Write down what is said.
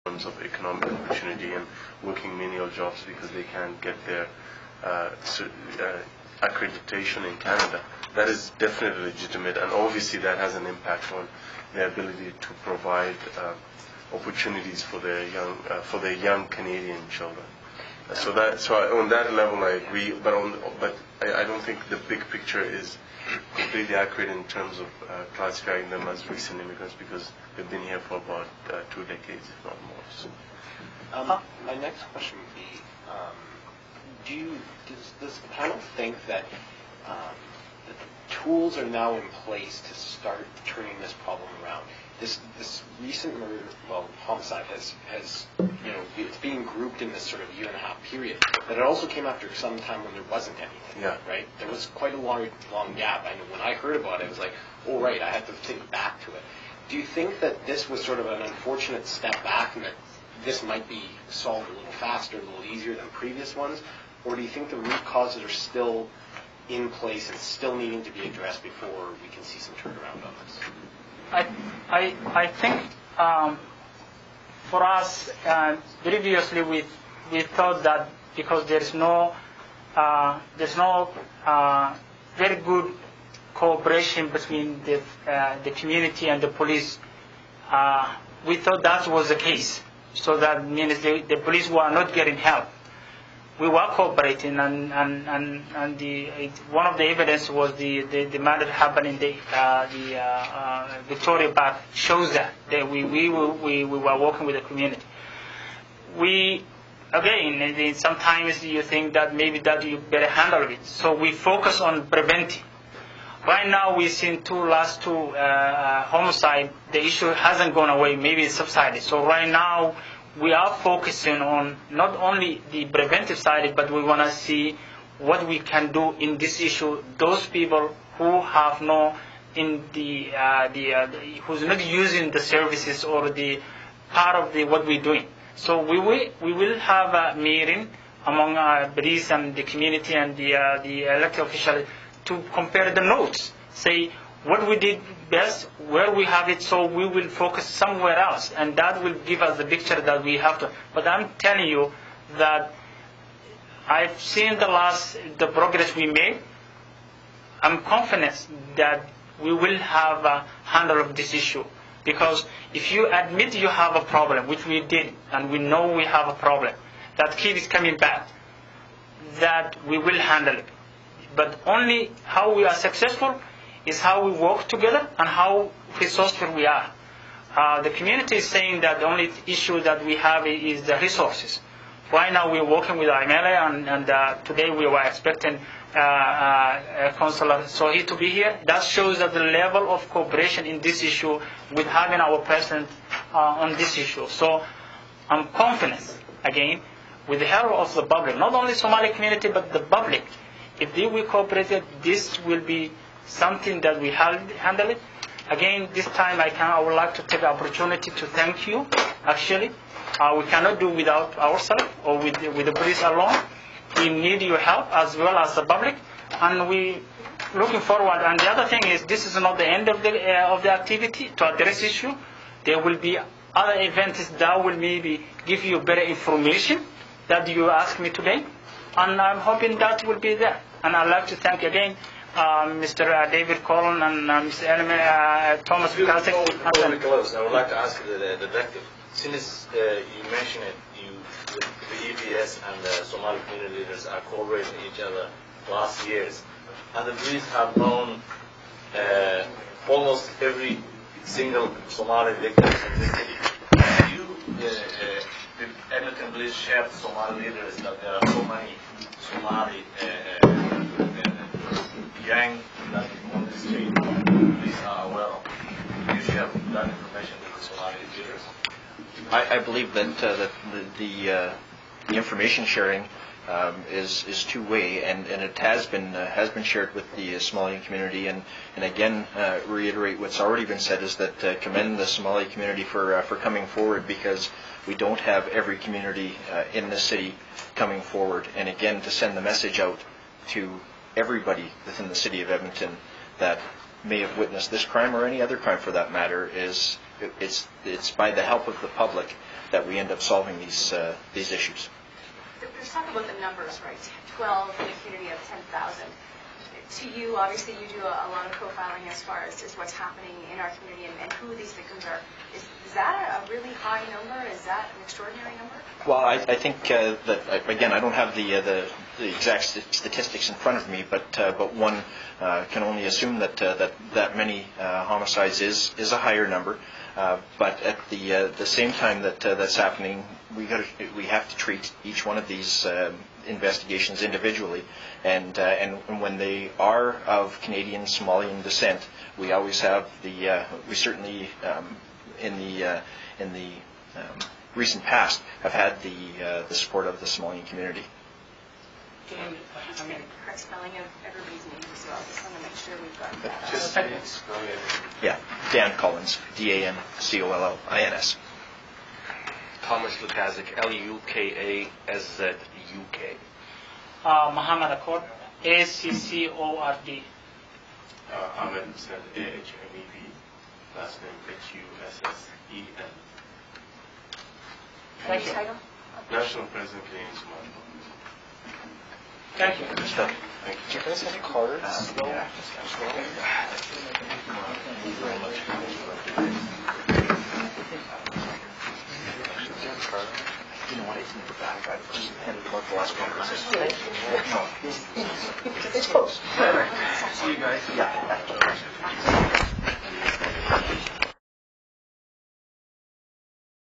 terms of economic opportunity and working menial jobs because they can't get their accreditation in Canada. That is definitely legitimate, and obviously that has an impact on their ability to provide opportunities for their young Canadian children. So on that level I agree, but I don't think the big picture is completely accurate in terms of classifying them as recent immigrants because they've been here for about 2 decades, if not more. So. My next question would be, does the panel think that the tools are now in place to start turning this problem around? This recent homicide has it's being grouped in this sort of 1.5-year period, but it also came after some time when there wasn't anything, right? There was quite a long gap. I know when I heard about it, I was like, oh, right, I had to think back to it. Do you think that this was sort of an unfortunate step back and that this might be solved a little faster, a little easier than previous ones? Or do you think the root causes are still in place and still needing to be addressed before we can see some turnaround on this? I think for us, previously we thought that because there's no very good cooperation between the community and the police, we thought that was the case. So that means the police were not getting help. We were cooperating, and one of the evidence was the matter happened in the Victoria Park shows that we were working with the community. Again, sometimes you think that maybe that you better handle it. So we focus on preventing. Right now we've seen last two homicide. The issue hasn't gone away. Maybe it's subsided. So right now we are focusing on not only the preventive side, but we want to see what we can do in this issue. Those people who have who's not using the services or the part of what we're doing. So we will have a meeting among police and the community and the elected officials to compare the notes. Say what we did best, where we have it, so we will focus somewhere else, and that will give us the picture that we have to. But I'm telling you that I've seen the progress we made. I'm confident that we will have a handle of this issue, because if you admit you have a problem, which we did, and we know we have a problem, that kid is coming back, that we will handle it. But only how we are successful is how we work together and how resourceful we are. The community is saying that the only issue that we have is the resources. Right now we're working with IMLA, and today we were expecting Councillor Sohi to be here. That shows that the level of cooperation in this issue with having our president on this issue. So I'm confident, again, with the help of the public, not only Somali community, but the public. If they will cooperate, this will be something that we handle it. Again, this time I would like to take the opportunity to thank you. Actually, we cannot do without ourselves or with the police alone. We need your help as well as the public, and we looking forward. And the other thing is, this is not the end of the activity to address issue. There will be other events that will maybe give you better information that you asked me today, and I'm hoping that will be there. And I'd like to thank again Mr. David Collin and Mr. Thomas Kasek. Before we close, I would like to ask the director, since you mentioned it, the EPS and the Somali community leaders are cooperating each other last years, and the police have known almost every single Somali victim in the city. Did Edmonton police share with Somali leaders that there are so many Somali gang that on the street police are aware of? Do you share that information with the Somali leaders? I believe that the information sharing is two-way, and it has been shared with the Somalian community, and again reiterate what's already been said is that commend the Somali community for coming forward, because we don't have every community in the city coming forward, and again to send the message out to everybody within the city of Edmonton that may have witnessed this crime or any other crime for that matter is it's by the help of the public that we end up solving these issues. There's talk about the numbers, right? 12 in a community of 10,000. To you, obviously, you do a lot of profiling as far as what's happening in our community and who these victims are. Is that a really high number? Is that an extraordinary number? Well, I think that, again, I don't have the exact statistics in front of me, but one can only assume that many homicides is a higher number. But at the same time that's happening, we have to treat each one of these investigations individually, and when they are of Canadian Somalian descent, we always have we certainly in the recent past have had the support of the Somalian community. Correct spelling of everybody's names as well. Just want to make sure we've got that. Just spell it. Yeah, Dan Collins, DanCollins. Thomas Lukazic, Lukaszuk. Muhammad Accord, ACCORD. Ahmed Hussain, AHMED, last name HUSSEN. Thank you. Title? National President, Canadian Somali Congress. Thank you. Thank you. Do you guys have cards? You know what? It's in the back. I just handed them out the last conversation. No, it's close. See you guys. Yeah.